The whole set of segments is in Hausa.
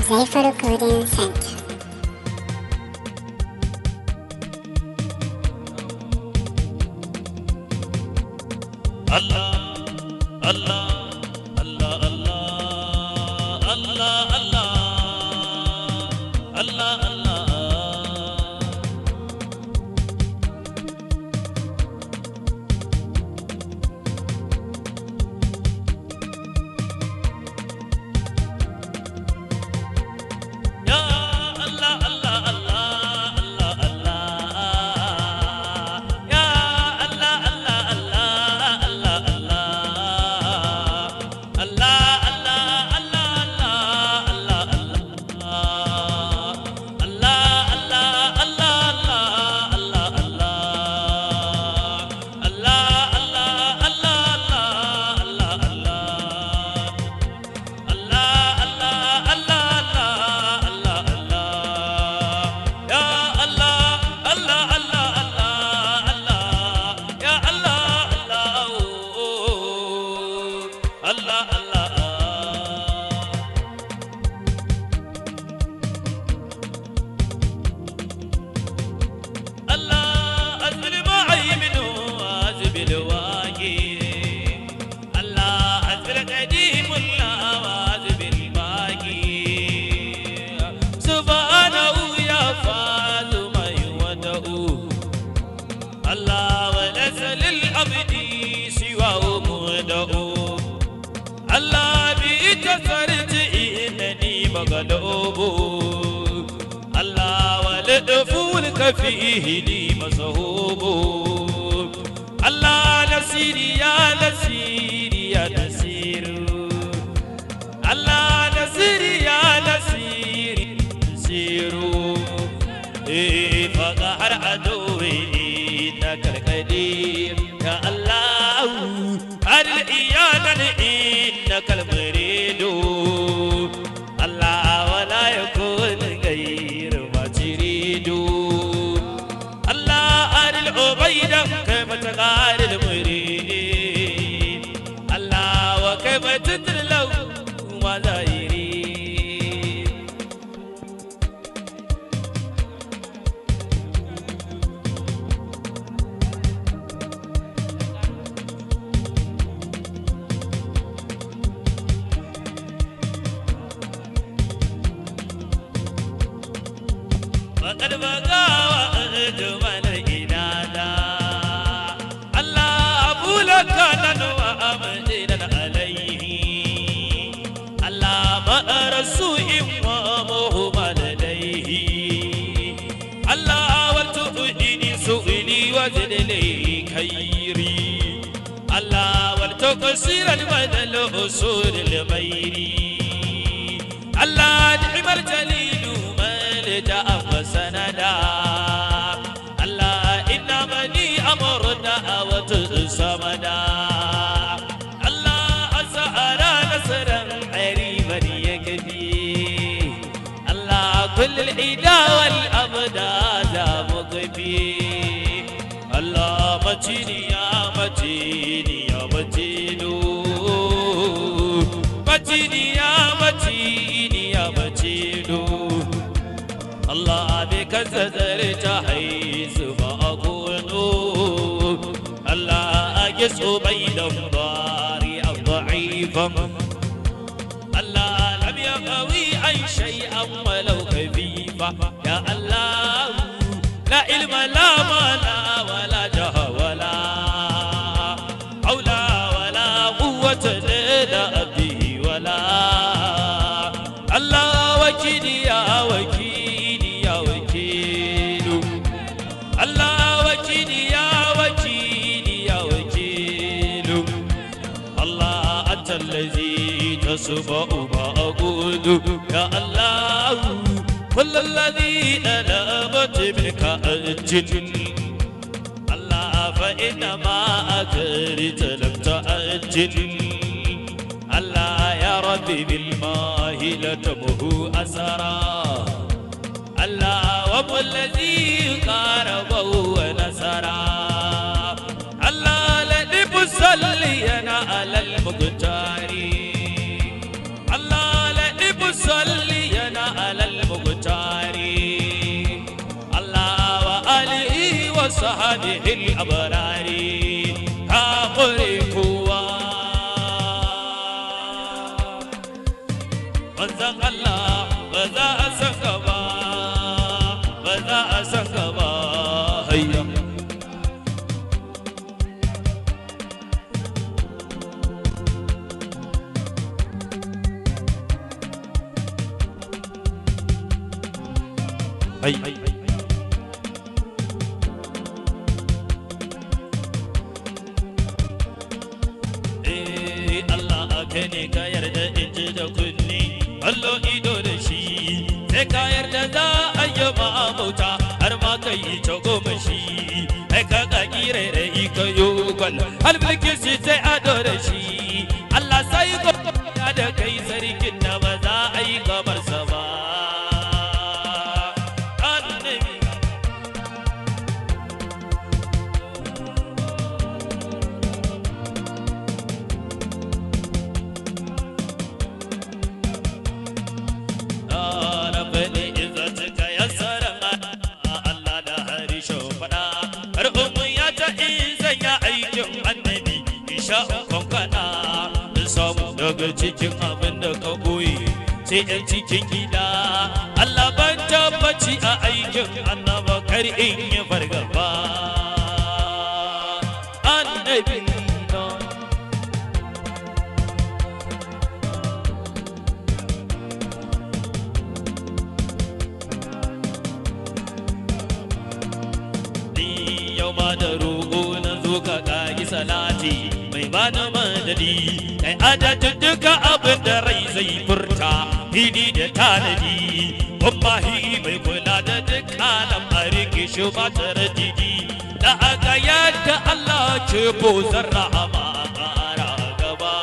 Zephyr Recording Center. Allah, Allah, Allah, Allah, Allah, Allah, Allah, Allah. Allah walidful kafihi li mashubu Allah nasiri ya nasir Allah nasiri ya nasiru faqahar aduwi innaka qadir ya Allah al-iyadan innaka al-muridu كيف تغار المريد الله وكيف تتلو ماذا يريد فقد بقى وأجمل كان وأمدنا عليه الله ما رسول ومهما لديه الله ولتؤدني سؤلي وزد لي خيري الله ولتقصير البدل أصول الميري الله نعم الجليل ملجأ وسندا الله إنمني أمرنا وتصمدا الله أسأل نصرا عريبا يكفي الله كل العدا والأبداد مكفي الله متيني يا متيني يا متينو متيني يا متيني يا متينو الله بك زرت حيث ما أكون الله يسوع بين ضارعا ضعيفا الله لم يقوي أي شيئا ولو خفيفا يا الله لا علم لا مال ولا جاه ولا حول ولا قوة إلا به ولا الله وكيلي يا وكيلي يا وكيل الله وكيلي يا الذي تسمع ما أقول يا الله كل الذي ألمت منك أجل الله فإنما أكرت لم تأجل الله يا ربي بالماء لتمه أسرا الله وهو الذي قاربه ونسرا الله لنب صلينا على المختار الله لنب صلينا صالح الأبرار أقرئكوا manzan Allah ba za a san gaba ba za a san gaba hayya hayya Allah ake ne ka yarda in ji da kunni allo ido da shi sai ka yarda za a yi ma bauta har ma ka yi cago mashi ai ka ga kirere ka yi gwal albilkin shi sai ado da shi Allah sai ya da kai sarkin da ba za a yi kamar sa ba daga cikin abin da ka koyi sai yan cikin gida Allah ban tabbaci a aikin annaba kar in yi fargaba annabi ni yau ma da roƙo na zo ka ƙagi salati mai bana madadi kai adadin duka abin da rai zai furta hidi da tanadi wallahi mai kula da dukkanin a rike shi ba tare didi da aka yadda Allah ce ko zarra ma ƙara gaba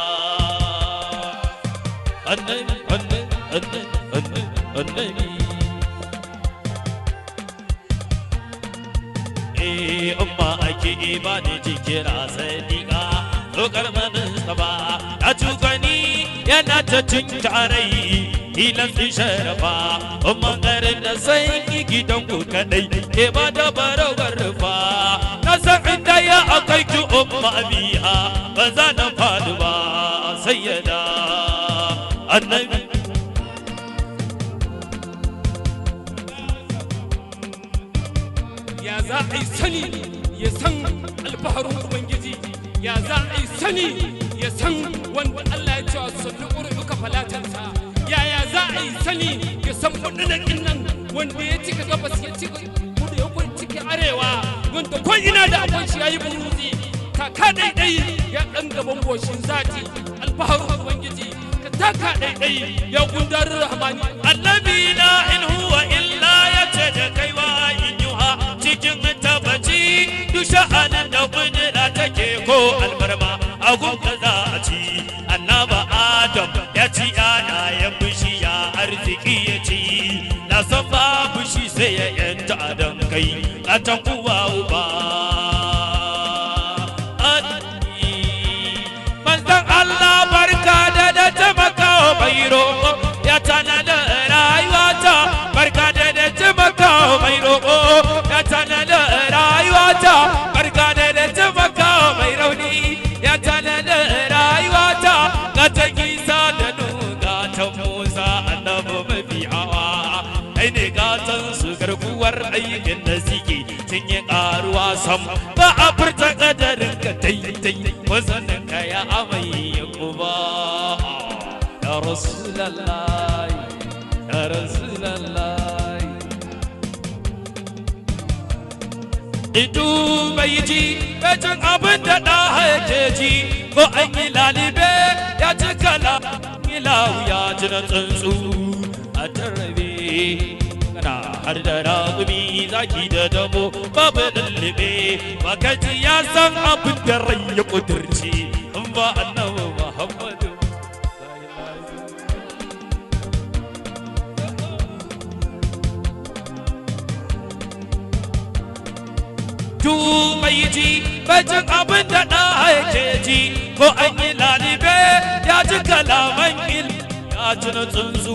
annabi annabi annabi annabi umma ake ibadi jikira sadiqa dokar manasaba a tukani yana ta tunkarai hilan su sharafa umma garin da sai gidan ku kadai ke ba da barawar rufa na san inda ya akai ki umma biha ba za na fadu ba sayyada annabi ya za a yi sani ya san alfaharin ubangiji ya za a yi sani ya san wanda Allah ya cewa sannu ƙuri'uka falatansa yaya za a yi sani ya san kuɗin nan wanda ya cika gabas ya cika kudu ya cika arewa wanda ko ina da akwai shi ya yi buruzi taka daidai ya ɗan gaban goshin zati alfaharin ubangiji ka taka daidai ya gundarin rahmani annabi la in huwa illa ya ce da kaiwa in yuha cikin tabbaci duk sha'anin da kudura take ko albarma a gunka za a ci annaba adam ya ci ya fushi ya arziki ya ci na san babu shi sai ya yanta adam kai katan uwa uba manzan Allah barka da taimaka mai roƙo ya tana da rayuwata barka da taimaka mai roƙo ya tana da rayuwata barka da taimaka mai rauni ya tana da rayuwata ga ta gisa da nuga ta musa annabi mafi hawa ai ne gatan su garkuwar aikin da suke sun yi ƙaruwa sam ba a furta ƙadarin ka taitai wasannin ka ya amai ya kuba ya rasulallah ya rasulallah idu bai ji bacin abin da ɗa yake ji ko an yi lalibe ya ci kala ilahu ya ji na tsuntsu a tarrabe kana har da ragumi zaki da damo babu lullube makaji ya san abin da rai ya kudurci in ba annabi muhammadu du mai ji bacin abin da ɗa yake ji ko an yi lalibe ya ji kalaman il ya ji na tsuntsu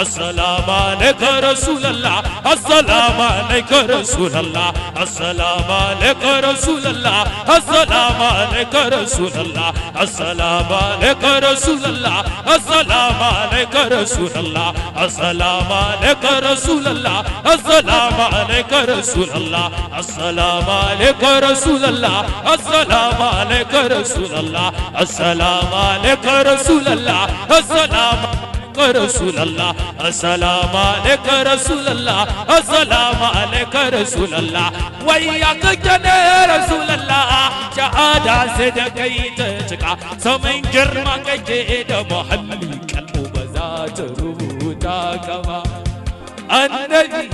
السلام عليك رسول الله السلام عليك رسول الله السلام عليك رسول الله السلام عليك رسول الله السلام عليك رسول الله السلام عليك رسول الله السلام عليك رسول الله السلام عليك رسول الله السلام عليك رسول الله السلام عليك رسول الله السلام عليك رسول الله السلام رسول الله السلام عليك رسول الله السلام عليك رسول الله وياك جنة رسول الله شهادة صدقي تجكا سمين جرما كجيد محمد قلب بذات روتا كما النبي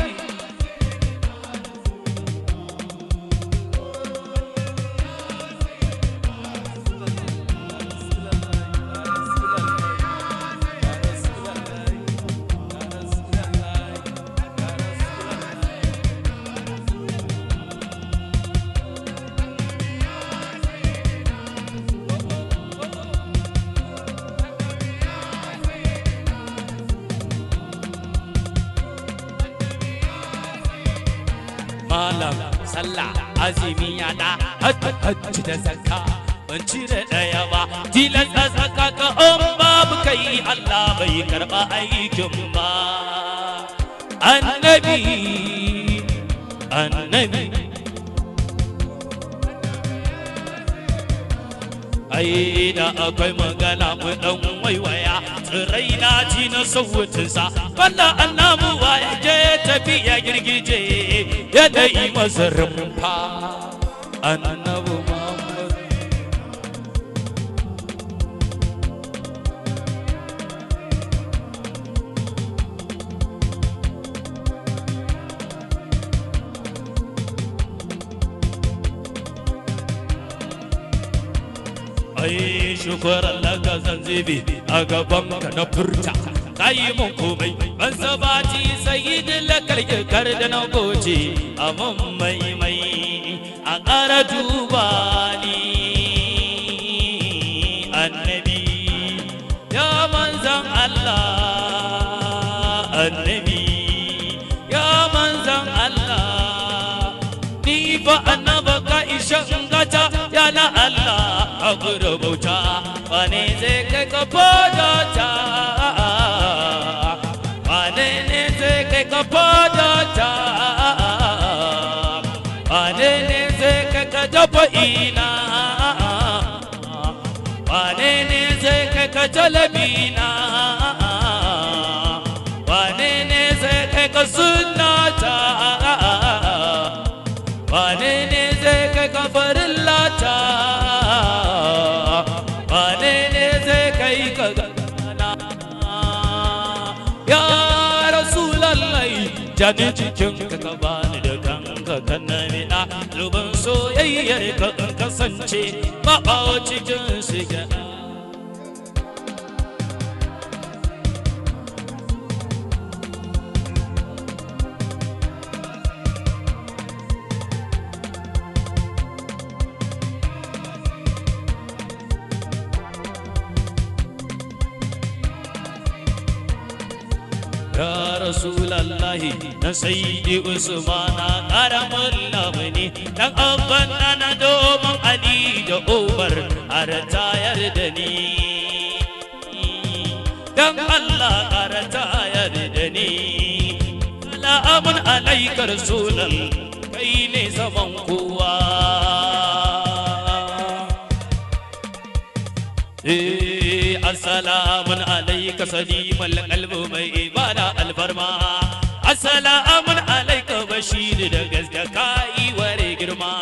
malam sallah azumi yana hajji da zakka ban cire daya ba tilas a saka ka babu kai Allah bai karba aikin ba annabi annabi ai da akwai magana mu dan waiwaya tsirai na ji na sautinsa walla annabu wa je tafiya girgije ya dai masa rumfa annabu Muhammad ai shukran laka zanzibi a gaban ka na furta kai mun komai ban sabati sayyidul kalkar da na goce amman mai a ƙara duba ni annabi ya manzan Allah annabi ya manzan Allah ni fa annaba ka isha gata ya na Allah a gurbauta wane zai kai ka fadata wane ne zai kai ka fadata wane ne zai kai ka dafa ina wane ne zai kai ka jalabina wane ne zai kai ka sunnata wane ne zai kai ka farillata wane ne zai kai ka gana ya rasulallah jani cikin ka bani da kanka kannamina lubin soyayyar ka kasance maɓawa cikin su gana ya rasulallahi na sayyidi usmana karamin lamuni dan abban na domin ali da umar a tayar da ni dan Allah a tayar da ni salamun alaika rasulal kai ne zaman kowa assalamun alaika salimal qalbu mai ibada alfarma assalamun alaika bashir da gaske kai ware girma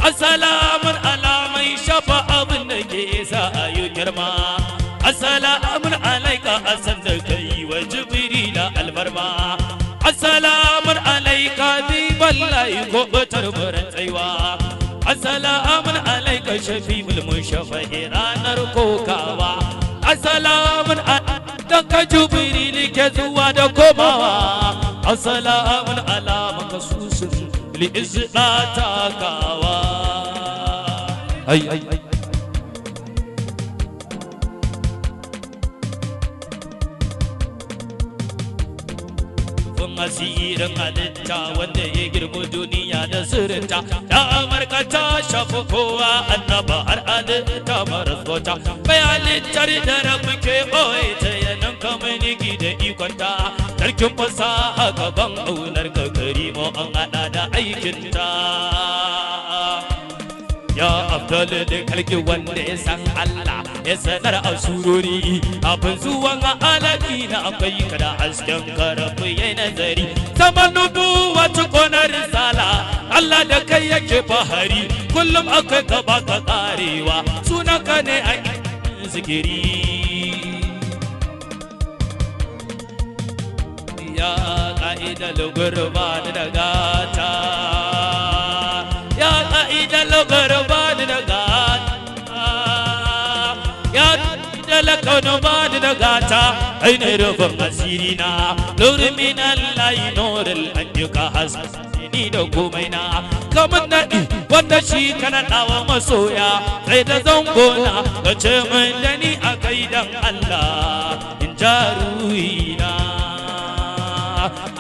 assalamun ala mai shafa abin da ke sa ayu girma assalamun alaika asan da kai wa jibril alfarma assalamun alaika bi wallahi ko batar baran tsaiwa assalamun alaika shafi'ul mushafa'i ranar kokawa assalamun dan ka jibril ke zuwa da komawa assalamun ala makasusin li izda takawa ai rufin asirin halitta wanda ya girma duniya da sirrinta da amurka ta shafi kowa annaba har halitta marasota bai halittar da rabu ke ɓoye ta yanan kamaniki da ikonta sarkin fasaha gaban aunar ka karimo an haɗa da aikinta ya abdul da kalki wanda ya san Allah ya sanar a surori abin zuwan alaƙi na akwai kada hasken karafi ya nazari zaman nubuwa cikonar risala Allah da kai yake fahari kullum akai gaba ka karewa sunanka ne a zikiri ya ka'idar gurba da gata ya ka'idar gurba da gata ya talakano ba da gata ainihin rufin asiri na lurumin Allah nurul anjuka hasini da komai na kamar naɗi wanda shi kana ɗawa masoya sai da zangona ka ce min da ni a kaidan Allah in jaruhi na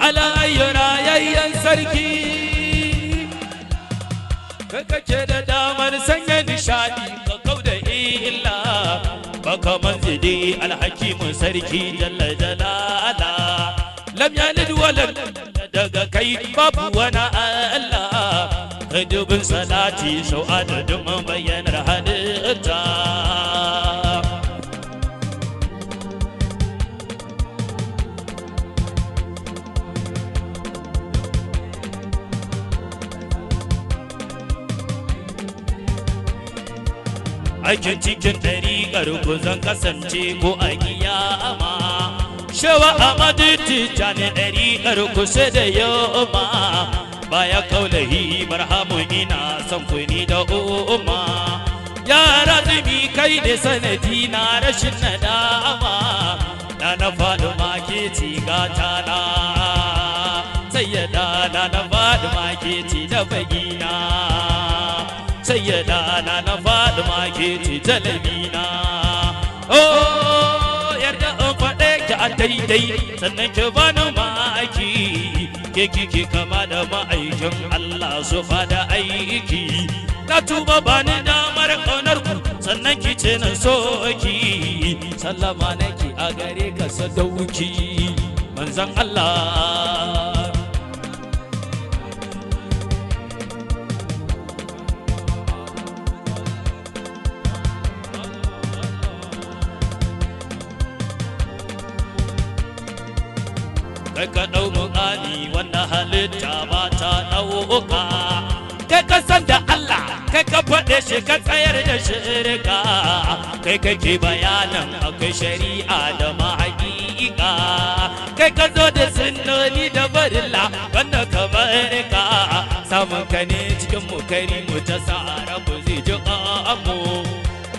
alayyura yayyan sarki kake da damar sanya nishadi ka kauda illa baka manzidi alhakimun sarki jalla jalala lam yalid walad daga kai babu wani Allah kai dubin salati sau adadin bayyanar halitta aikin cikin ɗariƙar ku zan kasance ko a kiyama shawa amadu tijjani ɗariƙar ku sai da yamma baya kaulahi marhamu ina son ku ni da umma yara zumi kai da sanadi na rashin nadama na faɗi ma ke ci gata na sayyada na faɗi ma ke ci da bagina sayyada na faɗi ma ke ce talabina oh yarda in faɗe ki a daidai sannan ki bani ma'aiki ke kike kama da ma'aikin Allah su fada aiki na tuba bani damar ƙaunar ku sannan ki ce na so ki sallama nake a gare ka sadauki manzon Allah kai ka ɗau muƙami wanda halitta ba ta ɗauka kai ka san da Allah kai ka faɗe shi ka tsayar da shirka kai kake bayanan akwai shari'a da mahaƙiƙa kai ka zo da sunnoni da barilla wanda ka barka samun ka ne cikin mu kari mu ta sa rabu zai ji mu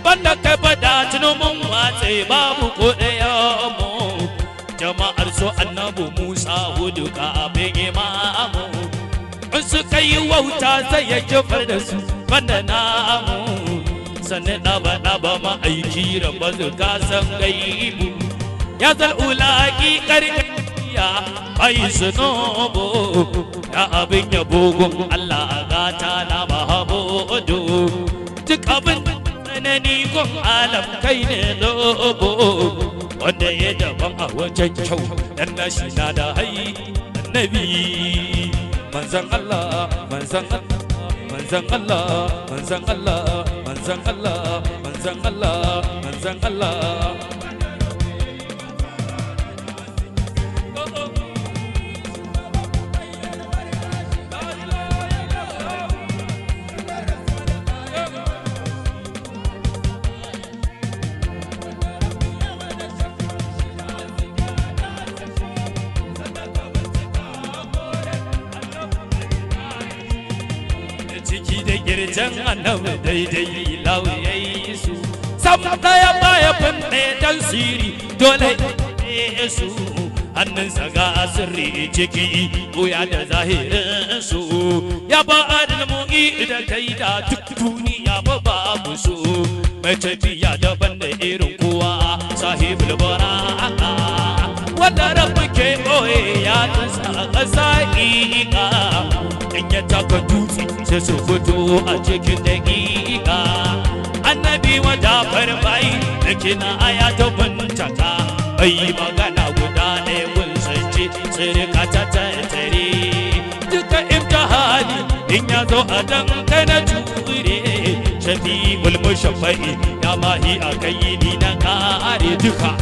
banda kai fada tunomin watse babu ko ɗaya mu jama'ar su annabu Musa hudu ka abin imamu in suka yi wauta sai ya kifar da su banda namu sannan ɗaba ma'aiki rabba su kasan gaibu ya zal'ulaki ƙarƙariya bai su nobo ya abin yabo gun Allah a gata na mahamudu duk abin tsanani gun alam kai ne lobo wanda ya daban a wajen kyau dan nashi na da hai annabi manzan Allah manzan Allah manzan Allah manzan Allah manzan Allah manzan Allah manzan Allah girjan annabi daidai lauyayi su sam daya baya fin ɗaya dan siri dole su hannunsa ga sirri ciki goya da zahirin su ya ba adal mu'i da kai da duk duniya ba babu su mai tafiya daban da irin kowa sahibul baraka wanda wanda rabu ke ɓoye ya tsansa a ƙasa ƙiƙa in ya taka dutse sai su fito a cikin daƙiƙa annabi wata farfai da kina aya ta bintaka bai magana guda ɗaya gunsance tsirka ta tattare duka imtihani in ya zo a dangana jure shafi'ul mushabba'i ya mahi a kai ni na kare duka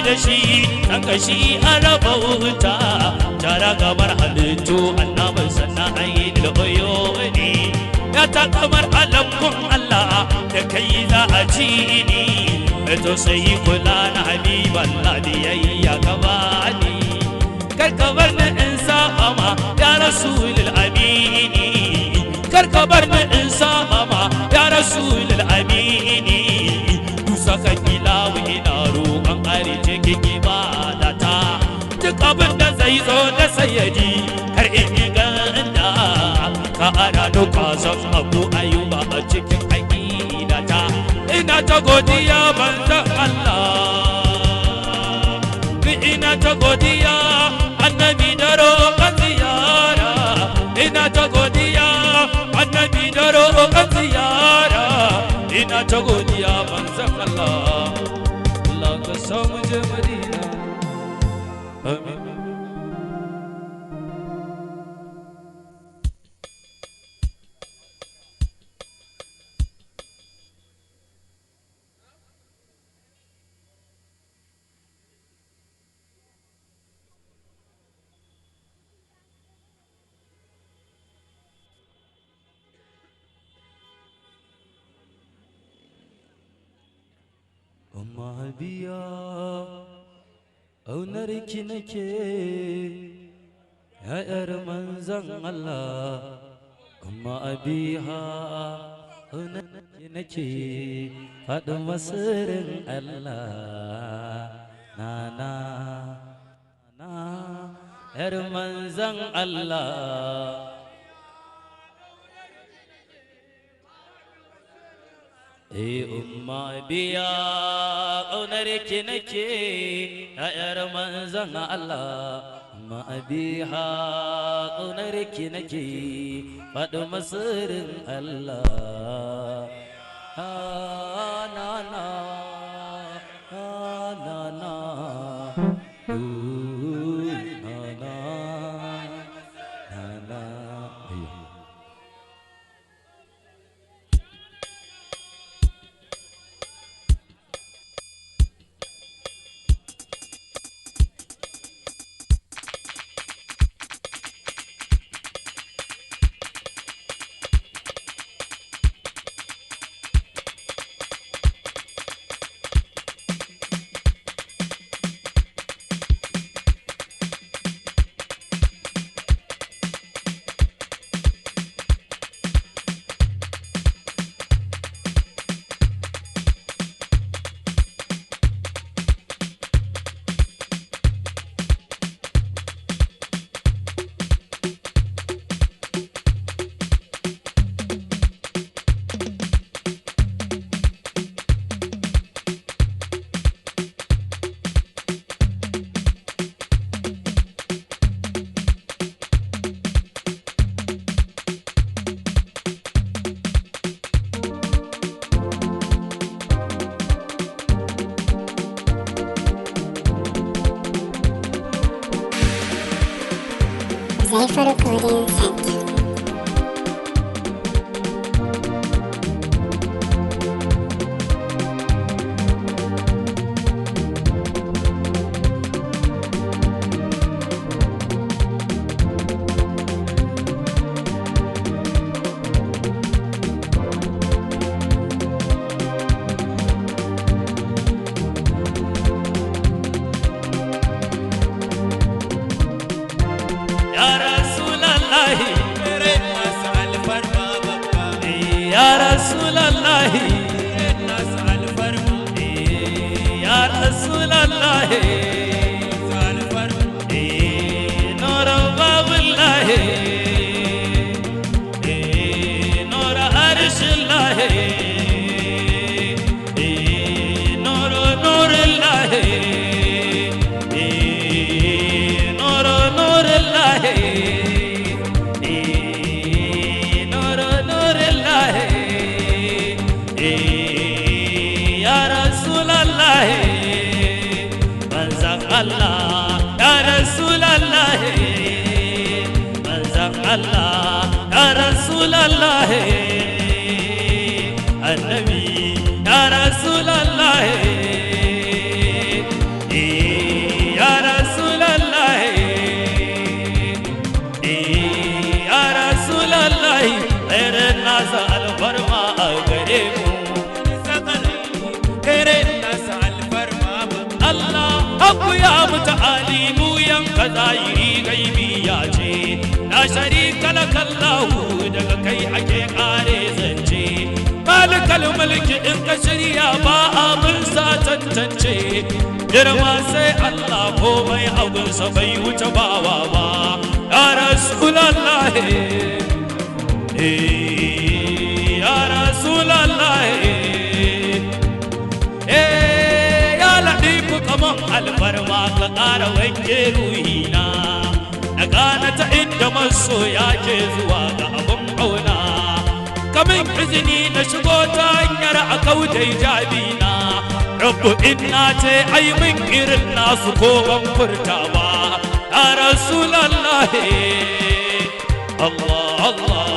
da shi an kashi an raba wuta tara kamar halittu annabin sannan ayi da oyo ne ya ta kamar alamun Allah da kai za a ci ni to sai kula na habiban ladiyayya gaba ni karkabar na in saba ma ya rasulul amini karkabar na in saba ma ya rasulul amini dusa kan ilawu ina roƙon are cikin ibadata duk abin da zai zo da sayyadi kar in yi ganda ka ana duka san abu ayuba a cikin aƙidata ina ta godiya manzon Allah ina ta godiya annabi da roƙon ziyara ina ta godiya annabi da roƙon ziyara ina ta godiya manzon Allah Allah ka samu je Madina amin Umma biya aunarki nake ya'yar manzan Allah Umma abiha aunarki nake faɗin masirin Allah na yar manzan Allah umma biya ƙaunarki nake ya'yar manzan Allah umma biha ƙaunarki nake faɗi masirin Allah na na na na Zephyr Recording Center. Ya Rasulallah Allah manzan Allah ya Rasulallah manzan Allah ya Rasulallah annabi ya Rasulallah ya Rasulallah ya Rasulallah irin nasa alfarma a gare mu irin nasa alfarma Allah haku ya muta'ali mu yanka zahiri gaibi ya ce la sharika lakallahu daga kai ake kare zance malikal mulki in ka shirya ba abin sa tantance girma sai Allah komai abin sa bai wuce bawa ba ya Rasulallah ya Rasulallah ya ladifu kaman alfarma ka ƙara wanke ruhina na gane ta inda masoya ke zuwa ga abin ƙauna kamin izini na shigo ta hanyar a kautai jabina rabbu inna ce ai min irin nasu ko ban furta ba ya Rasulallah Allah Allah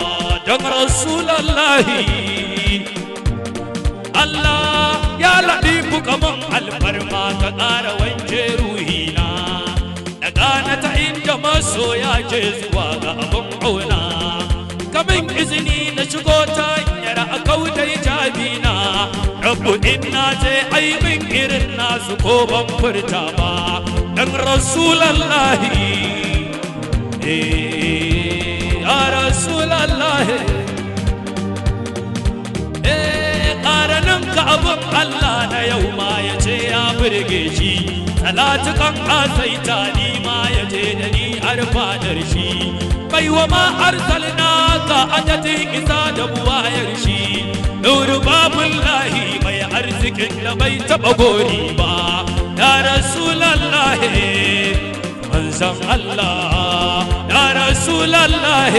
dan Rasulallah Allah ya ladifu kaman alfarma ka ƙara wanke ruhina na gane ta inda masoya ke zuwa ga abin ƙauna kamin izini na shigo ta hanyar a kautai jabina rabbu inna ce ai min irin nasu ko ban furta ba dan Rasulallah ya Rasulallah ƙaranin ka abin Allah na yau ma ya ce ya burge shi salatukan asaita ni ma ya je da ni har fadar shi bai wa ma arsalna ka adadin isa da buwayar shi nuru babullahi mai arzikin da bai taɓa gori ba ya Rasulallah manzan Allah ya Rasulallah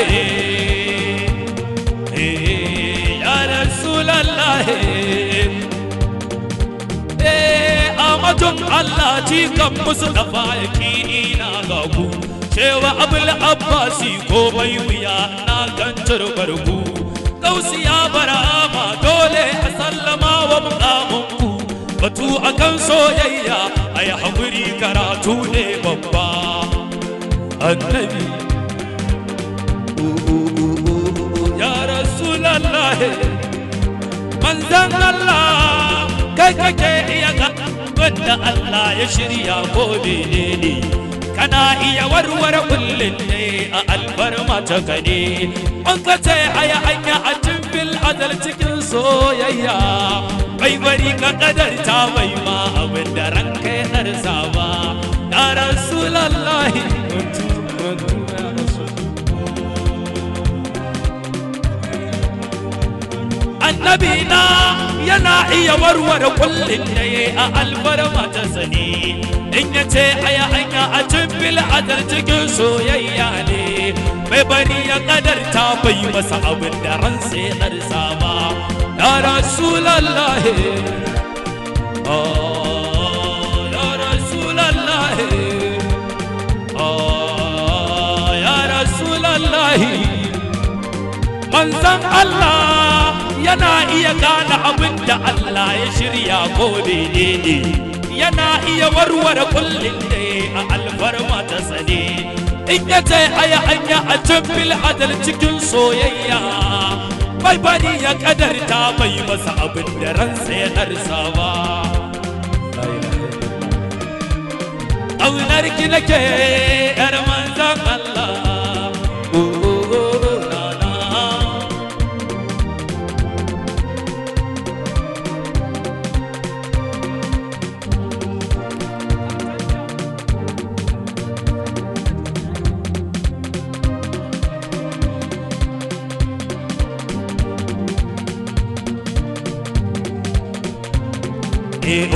ya Rasulallah amadun Allah cikan musu dafa yakini na gagu cewa abul abbasi ko bai wuya na kan turbarku gausi ya barama dole a sallama wa mukamunku batu akan soyayya a yi haƙuri karatu ne babba annabi ya Rasulallah manzan Allah kai kake iya ga wanda Allah ya shirya ko menene kana iya warware kullin ne a albarma ta gane an ka ce aya anya a bil adal cikin soyayya bai bari ka kadarta bai ma abin da ranka ya darsa ba ya Rasulallah annabi na yana iya warware kullin da ya a albarma ta sani in ya ce aya anya a bil adal cikin soyayya ne bai bari ya kadarta bai masa abin da ransa ya darsa ba ya Rasulallah ya Rasulallah ya Rasulallah manzan Allah yana iya gane abin da Allah ya shirya ko menene yana iya warware kullin da a alfarma ta sane in ya ce aya anya a bil adal cikin soyayya bai bari ya kadarta bai masa abin da ransa ya darsa ba ƙaunar ki nake yar manzan Allah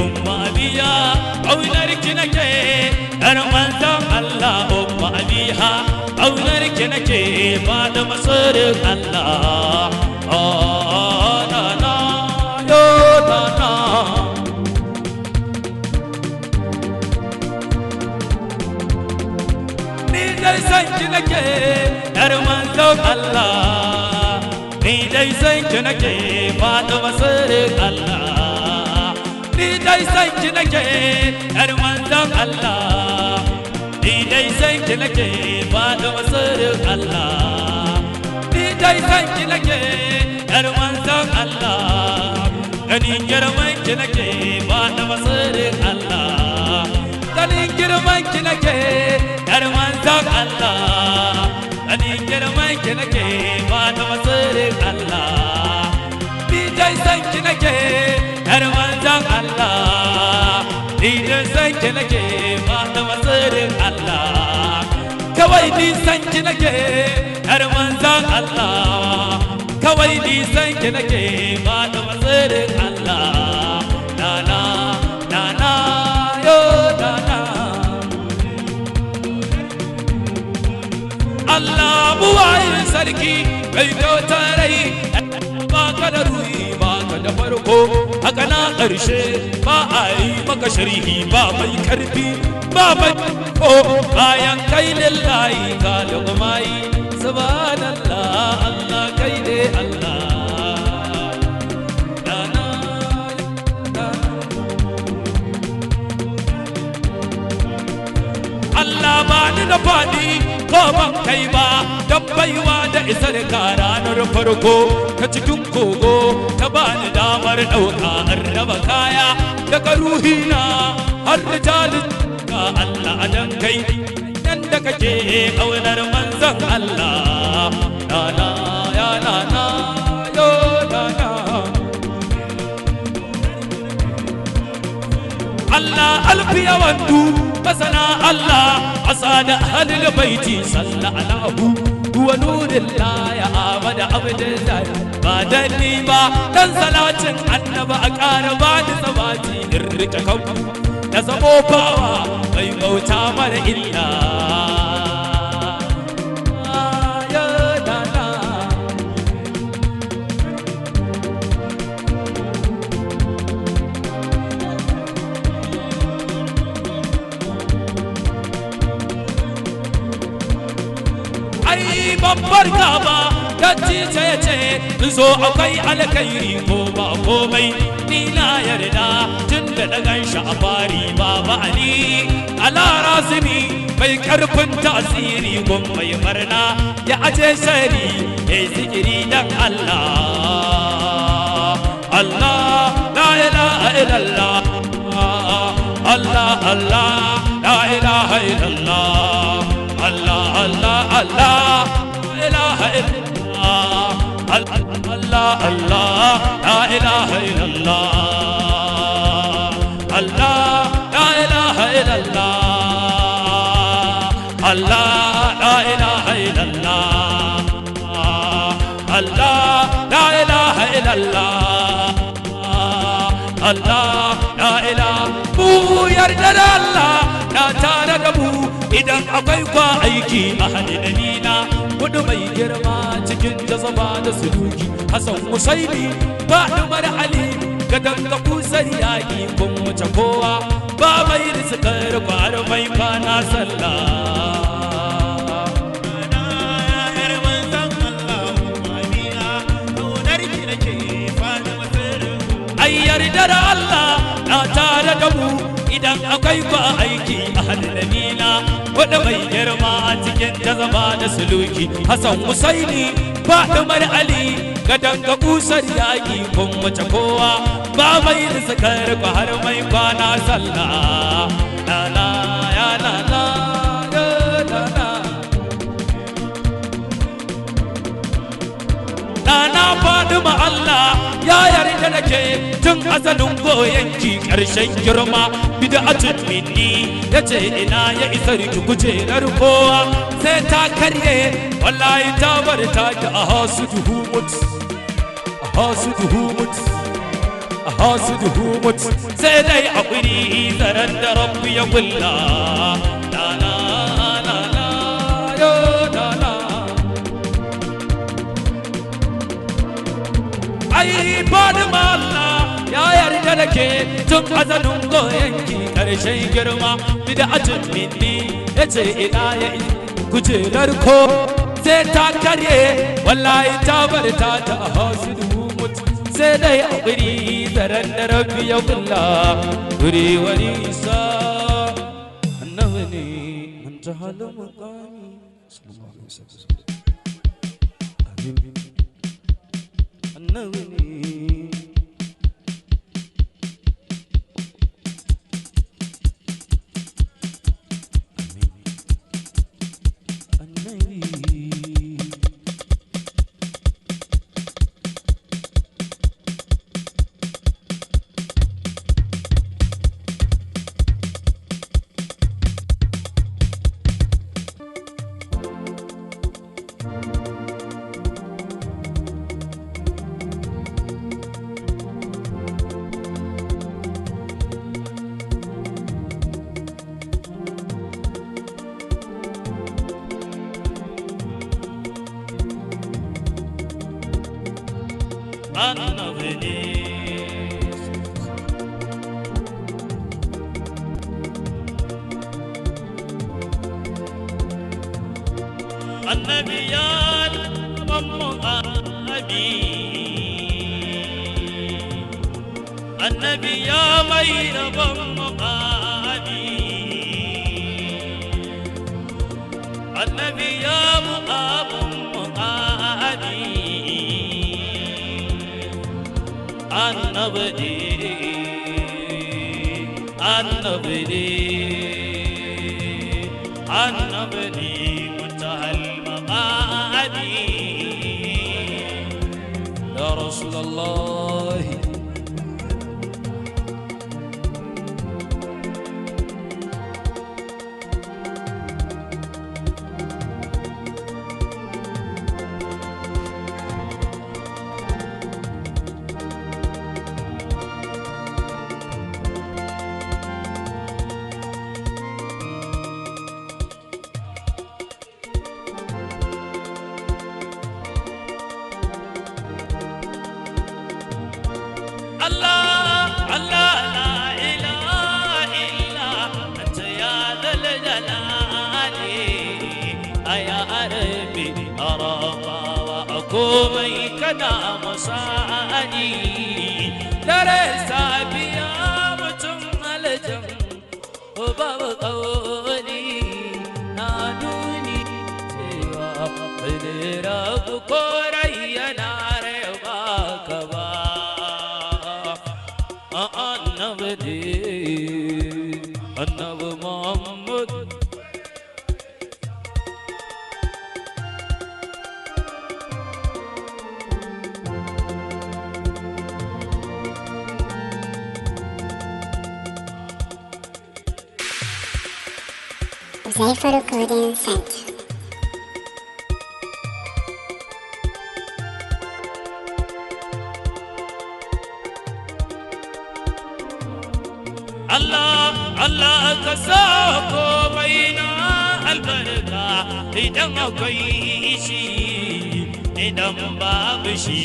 umma biya aunar ki nake yar manzan Allah umma biya aunar ki nake ba da masarin Allah na na yo na na manzon Allah ni dai san ki nake Fatima sirrin Allah ni dai san ki nake yar manzon Allah ni dai san ki nake Fatima sirrin Allah ni dai san ki nake yar manzon Allah ganin girman ki nake Fatima sirrin Allah ganin girman ki nake yar manzon Allah ganin girman ki nake Fatima sirrin Allah ni dai san ki nake yar manzon Allah ni dai san ki nake Fatima sirrin Allah kawai ni san ki nake yar manzon Allah kawai ni san ki nake Fatima sirrin Allah nana nana yo nana Allah buwaye sarki bai kyauta rai ba ka da ruhi ba ka da farko haka na ƙarshe ba a yi maka sharhi ba mai karfi ba mai ko bayan kai lillahi ka lugmai subhanallah Allah kai ne Allah Allah ba ni da fadi ko ban kai ba dan baiwa da isar ka ranar farko ta cikin kogo ta bani damar dauka an raba kaya daga ruhina har da jalin ka Allah dan kai yanda kake kaunar manzon Allah la ya la yo la Allah alfiya wandu masana Allah asada ahlul baiti sallallahu huwa nurullah ya amada abdullah ba dani ba dan salatin annaba a ƙara ba da sabati in rika kanku da zamo bawa mai bauta mara illa babbar gaba dace ce ce zo akwai alkhairi ko ba komai ni na yarda tun da na ganshi a fari baba ali ala rasimi mai karfin tasiri gun mai barna ya aje shari yayi zikiri dan Allah Allah la ilaha illallah Allah Allah la ilaha illallah Allah Allah Allah إله إلا الله الله الله لا إله إلا الله الله لا إله إلا الله الله لا إله إلا الله الله لا إله إلا الله الله لا إله بو يرد الله لا تارقبو إذا أقيق أيكي أحد نبينا kudu mai girma cikin jazaba da suluki Hassan Husaini ba Umar Ali gadan ka kusar yaki kun wuce kowa ba mai rizkar kwar mai kana sallah ai yarda da Allah na tare da mu idan akwai ba aiki a hannunina wadda mai girma a cikin jazaba da suluki Hassan Husaini ba Umar Ali gadan ga kusar yaki kun wace kowa ba mai rizkar ku har mai kwana sallah la la ya la la na Fatima Allah ya yarda da ke tun azalin goyenki ƙarshen girma bid'atun minni yace ina ya isar ki kujerar kowa sai ta karye wallahi ta bar ta ki a hasuduhu mut sai dai akuri zaran da rabbi ya kulla la la la la yo la la ai Fatima Allah ya yarda da ke tun azalin goyenki ƙarshen girma bid'atun minni yace ina ya kujerar ko sai ta karye wallahi ta bar ta ta hasidu mut sai dai abiri daren da rabbi ya kulla guri wani isa annabi ne man tahala maqami sallallahu alaihi wasallam amin annabi ne النبي يا مير بمقامي النبي يا مقام مقامي النبي منتهى المقام يا رسول الله komai kana musani dare safiya mutum aljan babu kauli na duni cewa kadira ku korai yana rewa ka ba annabi Muhammad Zaifa Recording Center. Allah ka sa komai na albarka idan akwai shi idan babu shi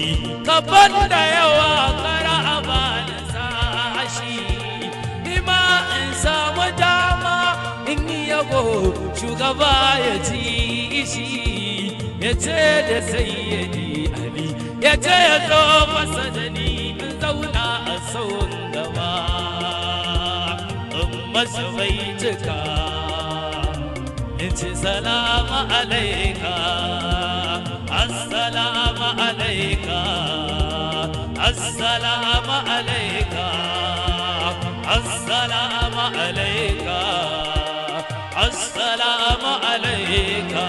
ka banda yawa kara abana sashi nima in samu dama in yabo shugaba ya ci shi ya ce da sayyidi Ali ya ce ya zo masa da ni in zauna a tsawon gaba masa bai cika in ce salama alaika assalamu alaika assalamu alaika assalamu alaika assalamu alaika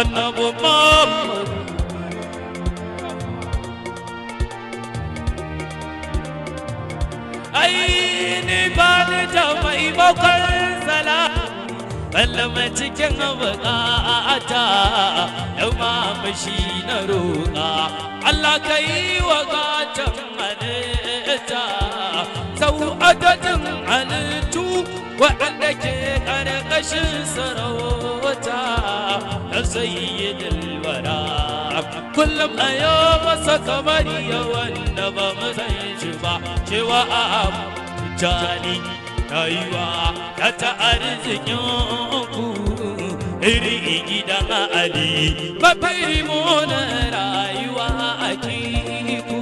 annabi Muhammad aini bani da maimakon sallama cikin bukata yau mamashi na roƙa Allah ka yi wa gatan halitta sau adadin halittu waɗanda ke ƙarƙashin sarauta na sayyidul wara kullum a yau masa kamar yawan da ba mu san shi ba cewa a jani rayuwa ta ta arzikinku iri gidan Ali mafi mona rayuwa a kiku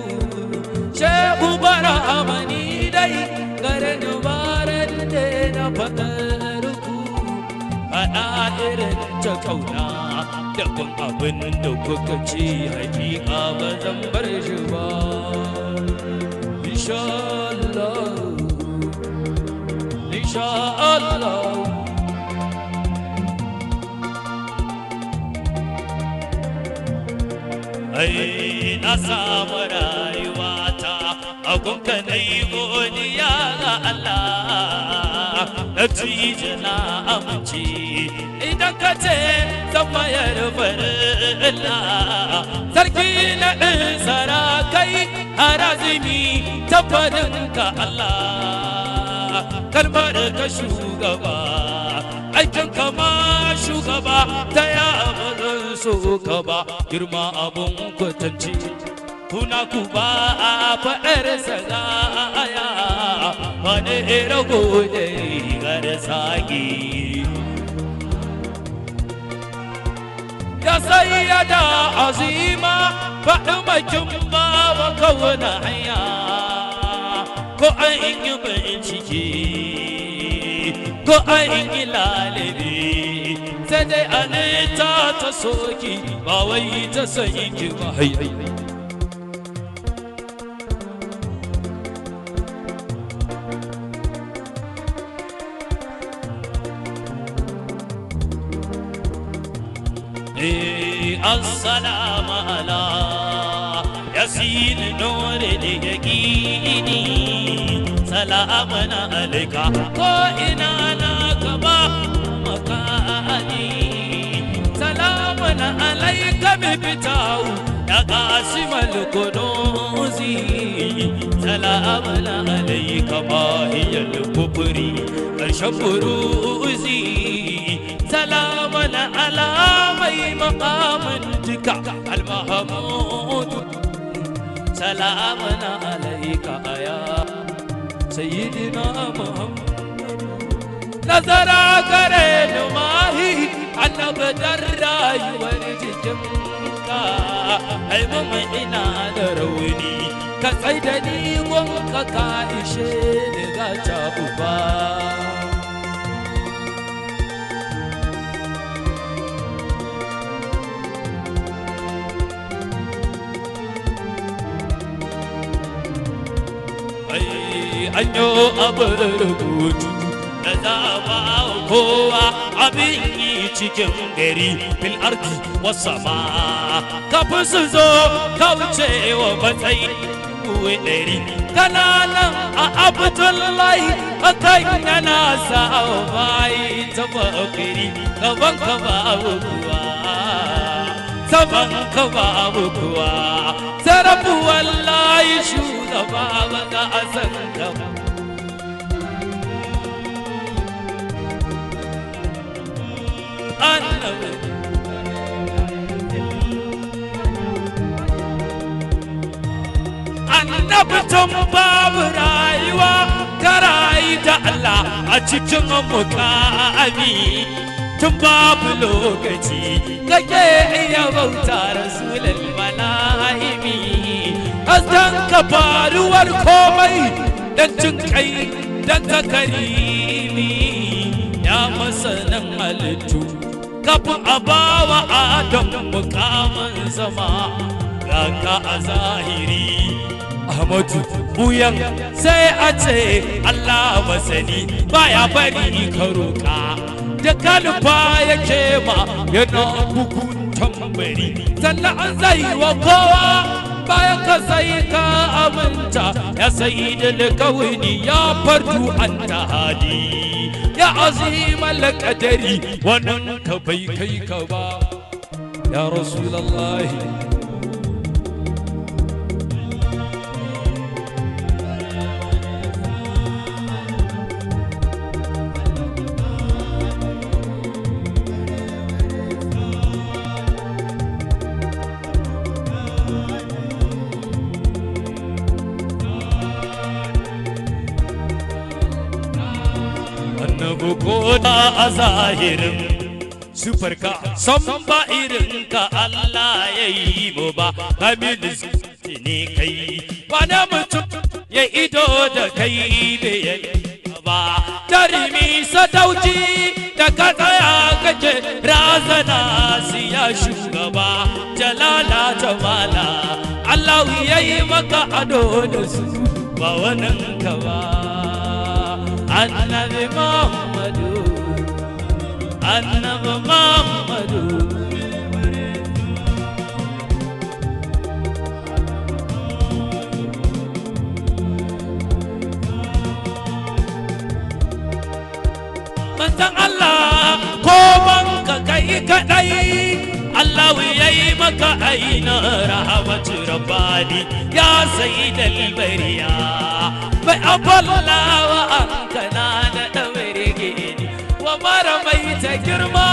shehu barhamani dai garin baran da na faɗarku faɗa irin ta kauna da kun abin da kuka ce hakika ba zan bar shi ba inshallah inshallah ai na samu rayuwata a gunka na yi godiya ga Allah na cije na amince idan ka ce zan mayar farilla sarki na ɗin sarakai harazimi tabbatin ka Allah kalmar ka shugaba aikin kama shugaba ta ya bazan so ka ba girma abun kwatanci kuna ku ba a faɗar sagaya wani rago da rigar sagi ya sayyada azima faɗi makin ba wa kawana hanya ko an yi bincike ko an yi lalabe sai dai an ta soki ba wai ta sanyi ki ba السلام على ياسين نور اليقيني سلامنا عليك وإنا لك مكاني سلامنا عليك ببتاو يا قاسم الكنوز سلامنا عليك ما هي الكبر الشبروزي سلامنا على مي مقام جكا المحمود سلامنا عليك يا سيدنا محمد نظر كرين ماهي أنا بدر راي ورججمك أي ممئنا دروني كسيدني وانك كايشين غاتابوبا anyo abin rubutu da zama kowa abin yi cikin gari fil ardi wasama kafin su zo kauce wa matsayi kuwa ɗari kananan a abdullahi akan yana sa'o bayi ta bakiri gaban ka babu kuwa saman ka babu kuwa sarafu wallahi shugaba ba za a san ka ba annabi tun babu rayuwa ta rayu da Allah a cikin mukami tun babu lokaci kake iya bauta rasulul mala'imi hasdan ka faruwar komai dan jin kai dan takarimi ya masanan halittu kafin a bawa adam mukamin zama ga ka a zahiri Ahmadu buyan sai a ce Allah masani baya bari ka roƙa da kalfa yake ma yana bugun tambari sannan an zai wa kowa bayan ka sai ka aminta ya sai da kawai ya fardu an ta hali ya azimal qadari wannan ka bai kai ka ba ya rasulullahi ko da a zahirin sufarka san ba irin ka Allah ya yi mu ba kamil ne kai wani mutum ya ido da kai bai ba jarumi sadauci da ka tsaya kake razana siya shugaba jalala jamala Allah ya yi maka ado da su ba wannan ka ba annabi Muhammadu annabi Muhammadu manzan Allah ko banka kai kadai Allah ya yi maka aina rahmatu rabbani ya sayyidal bariya bai aballawa ankana da daurege wa mara mai ta girma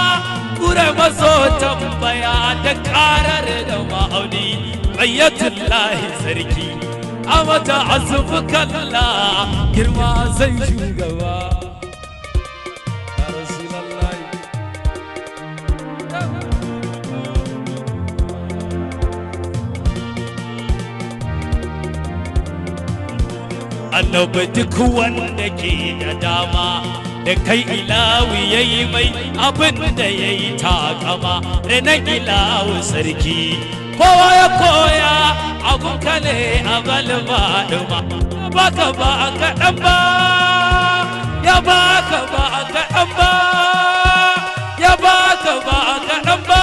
kure maso tambaya da karar da ma'auni bayyatullahi sarki a mata azubukalla girma zai shugaba annabi duk wanda ke da dama da kai ilawi yayi mai abin da yayi takama renan ilawu sarki kowa ya koya abun kale a balba duma baka ba ka dan ba ya baka ba ka dan ba ya baka ba ka dan ba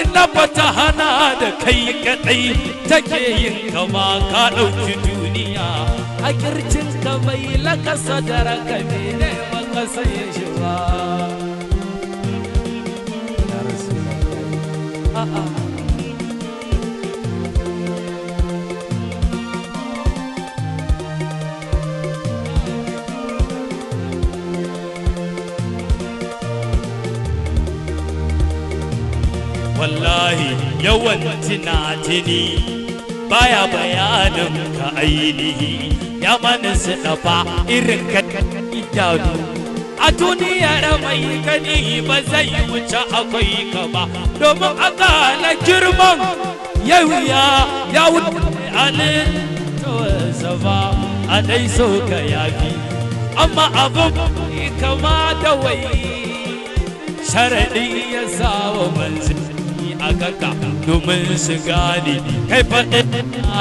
inna fatahana da kai kadai take yin kama ka dauki duniya a kircin ka mai lakasa da raka ne baka sai shi ba wallahi yawan tunatini baya bayanin ka ainihi ya mana su dafa irin ka idanu a duniyar mai gani ba zai wuce akwai ka ba domin aka na girman yauya ya wuce alin tawazaba a dai so ka yafi amma abin kama da wai sharaɗi ya sawa manzili a kanka domin su gane kai faɗin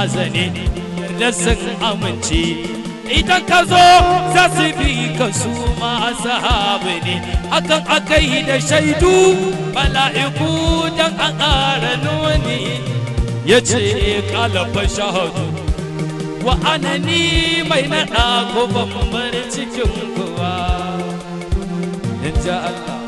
azane da sun amince idan ka zo za su bi ka su masu haɓe ne hakan aka yi da shaidu mala'iku don a ƙara nuni ya ce ƙalafa shahadu wa anani mai naɗa ko bambar cikin kowa in ja Allah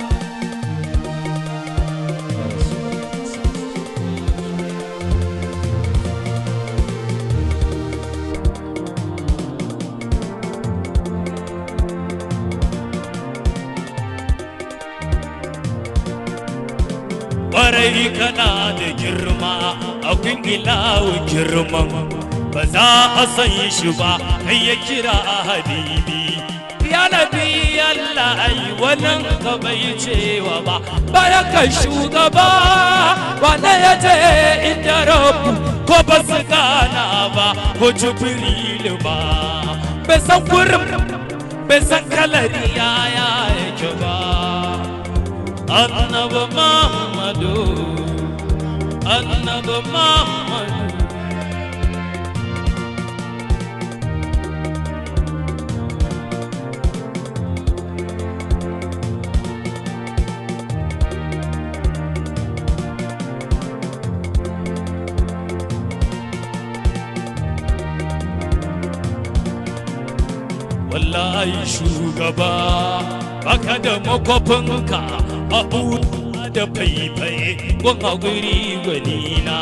ƙwarai kana da girma akwai ilawu girman ba za a san shi ba kai ya kira a habibi ya nabi Allah ai wannan ka bai cewa ba baya kai shugaba wanda ya ce inda rabu ko ba su gana ba ko jibril ba bai san gurin bai san kalari yaya yake ba annabi Muhammadu annabi Muhammadu wallahi shugaba baka da makwafinka abu da faifaye gun haƙuri gwanina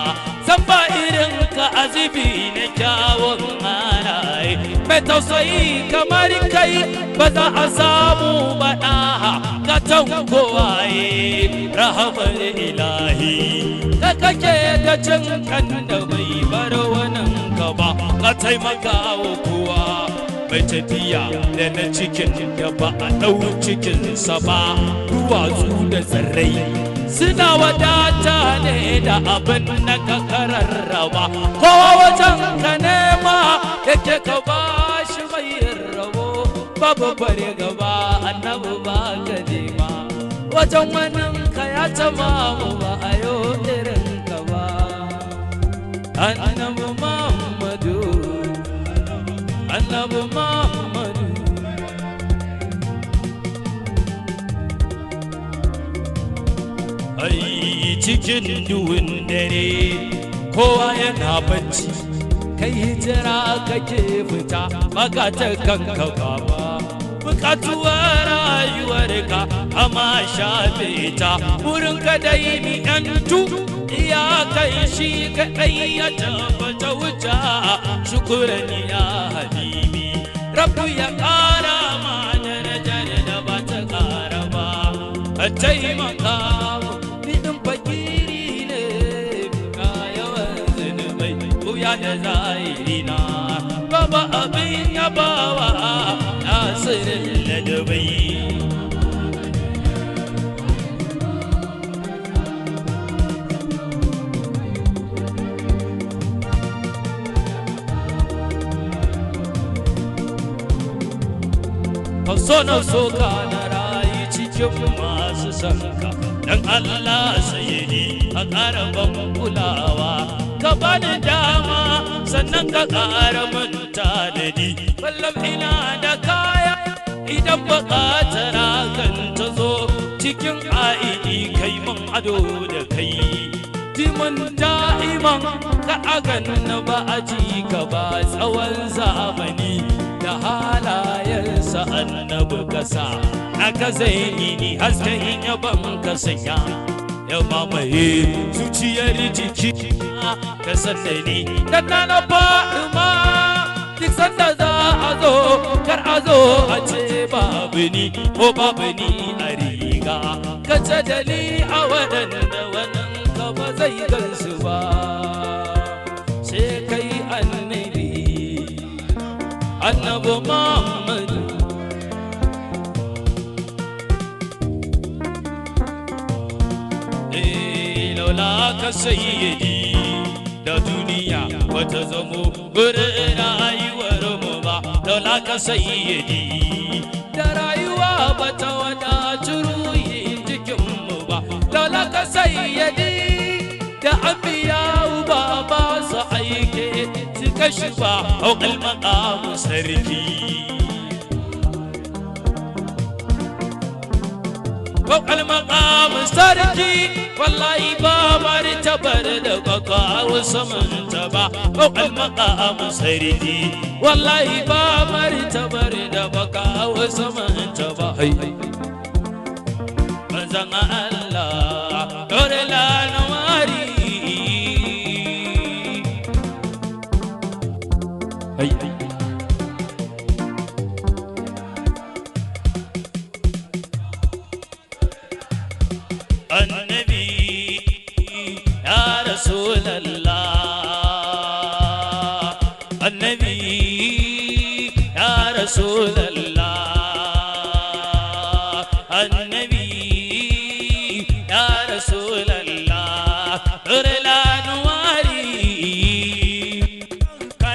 san ba irin ka azibi na kyawun halaye mai tausayi kamar kai ba za a samu ba ɗaha ka tankowaye rahamar ilahi ka kake da cin kan da bai bar wannan ka ba ka taimaka wa kowa mai tafiya da na cikin da ba a ɗau cikinsa ba. Duwatsu da tsirrai suna wadata ne da abin na ka kararraba. Kowa wajen ka nema yake ka ba shi mai rabo. Babu bare gaba annabi ba ka nema, wajen wannan ka ya tamamu ba a yau irin ka ba. Annabi Muhammadu, Annabi Muhammadu. Ai cikin duhun dare kowa yana bacci, kai hijira kake fita baka ta kanka ba. Bukatuwar rayuwarka amma shafe ta, wurin ka dai mi yantu iyakai shi kaɗai ya tabbata wuta. Shukuran ya habibi, Rabbu ya ƙara ma darajar da ba ta ƙara ba. A taimaka ni ɗin fakiri ne, ga yawan zunubai wuya da zahiri na. Baba abin yabawa nasirin ladabai. So na soka na rayu cikin masu sanka, dan Allah sayyidi a ƙara ban kulawa. Ka bani dama sannan ka ƙara manta da ni. Ballam ina da kaya idan buƙatar hakan ta zo, cikin aidi kai man ado da kai. Diman da'iman ka agan na ba a ji ka ba tsawon zamani. Da halayensa annabi kasa aka zaini ni hasken yaban ka sanya ya mamaye zuciyar jiki ka sanne ni. Dan na Fatima duk sanda za a zo kar a zo a ce babu ni ko babu ni a riga. Ka ce dali a waɗanda wannan ka ba zai gansu ba, sai kai annabi Annabi Muhammadu. Laula ka sayyidi da duniya bata zamo gurin rayuwar mu ba. Laula ka sayyidi da rayuwa bata wadatu ruhin jikin mu ba. Laula ka sayyidi da anbiya ba ba su aike كشفا فوق المقام سركي، فوق المقام سركي. والله بابا رتبر دبقا وسمن تبا فوق المقام سركي. والله بابا رتبر دبقا وسمن تبا. منزل الله دور لا نواري. النبي يا رسول الله، النبي يا رسول الله، النبي يا رسول الله. نور الانواري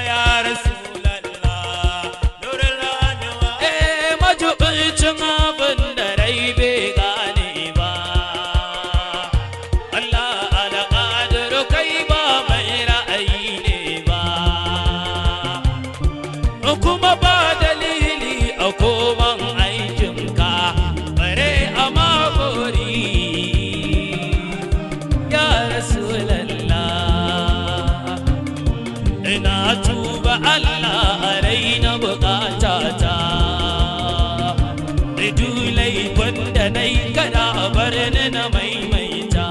يا رسول الله، نور الانواري. ما جبت ما بندري بغاني با الله على قادر كيبا مير عيني با. حكومة بدليلي حكومة عينكا بري أما غوري يا رسول الله. إنا توب الله علينا بقاتاتا ردولي كندني كدا برننا ميميتا.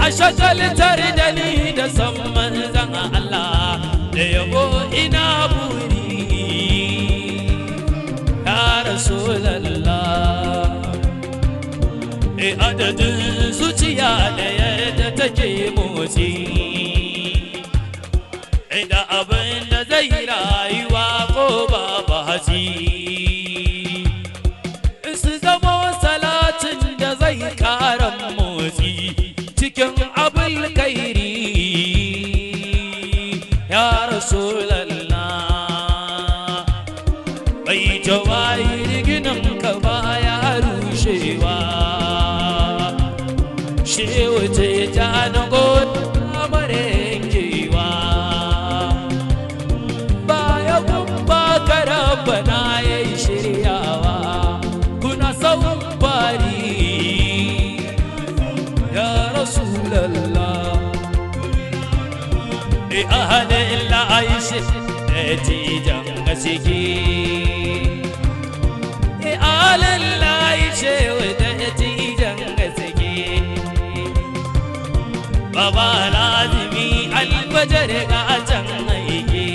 أشغل تردني دسم منزل الله ليبو إنا بوري يا رسول الله. عدد زوجيا ليرد تجي موسي إذا أبن زيرا ya Rasulallah. Bai jawahir ginin ka baya rushewa, shehu Tijjani godiya mara yankewa. Baya gumba ka Rabbana yayi shiryawa, kuna sauran bari ya Rasulallah. أهل العيش نتيجة مسكي أهل العيش ونتيجة مسكي بابا لازمي الفجر قاعدة ميكي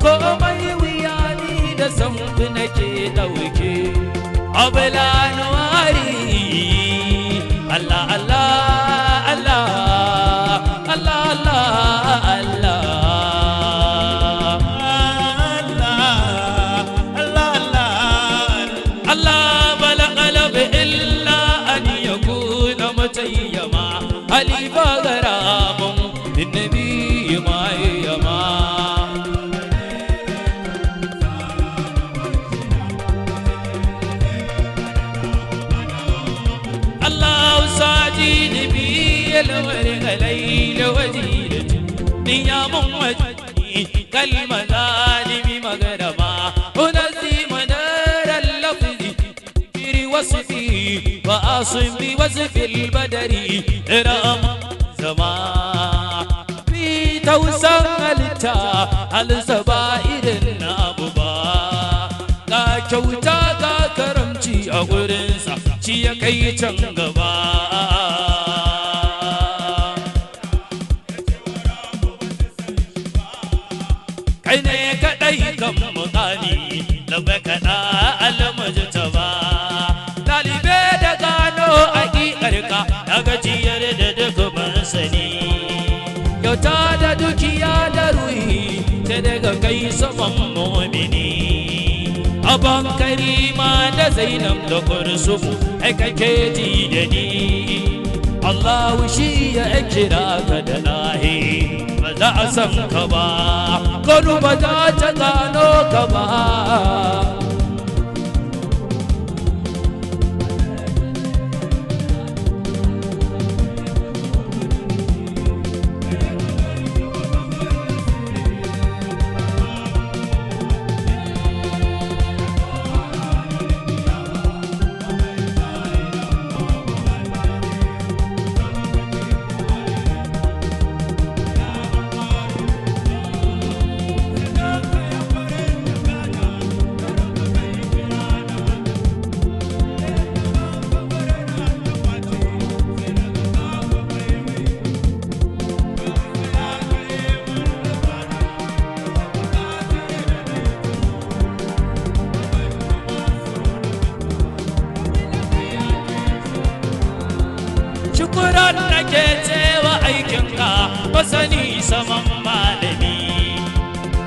كومي وياني دسمت نكي دوكي أبلا نواري الله الله الله علي بغرام النبي ما يما الله ساجي نبي الورق ليل وزيرة نيام وجهي كالمظالم مغربا ونزي منار اللفظ في وصفي وأصم بوصف البدر رام زمان في توسلتا الزبائر الناببا ga kyauta ga karamci a gurinsa shi ya kai can gaba. Kai ne kaɗai kan mukami lamba kaɗa almajtaba, ɗalibe da gano haƙiƙarka na gajiyar da duk mansani. Kyauta da dukiya da ruhi ta daga kai saman mumini. Aban Karima da Zainab da Kursufu ai kake ji da ni. Allahu shi ya kira ka da lahi ba za a san ka ba, kanu ba za ta gano ka ba. Shukuran nake cewa aikinka masani saman malami,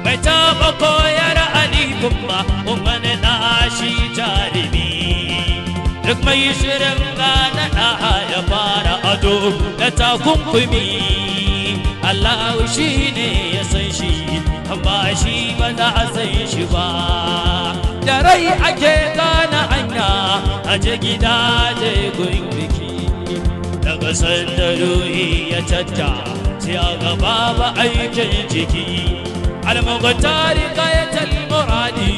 bai taɓa koyar alifin ba wani ɗashi jarumi. Duk mai shirin gane ɗaha ya fara ado da takunkumi. Allahu shi ne ya san shi, ba shi ba za a san shi ba. Da rai ake gane hanya a je gida je gun biki. Daga sanda ruhi ya catta sai a gaba ba aikin jiki. Almughtari qayatul muradi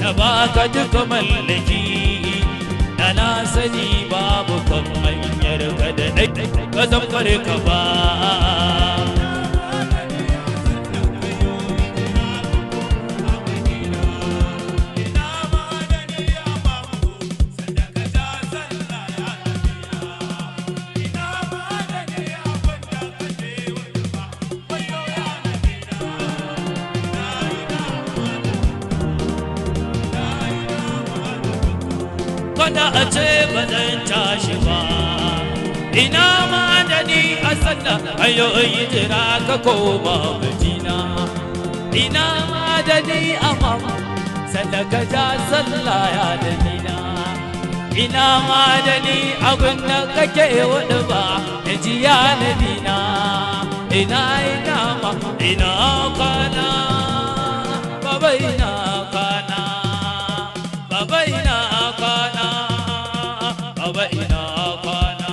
da baka duka mallaki. Da na sani babu kan hanyar ka da dai ka zamfare ka ba. Kada a ce ba zan tashi ba, ina ma da ni a sanda ayoyi jira ka koma Madina. Ina ma da ni a mama sanda ka ja sallah ya da nina. Ina ma da ni abin da kake wani ba da ji ya nabina. ina ma ina kana baba ina kana baba ina kana baba ina kana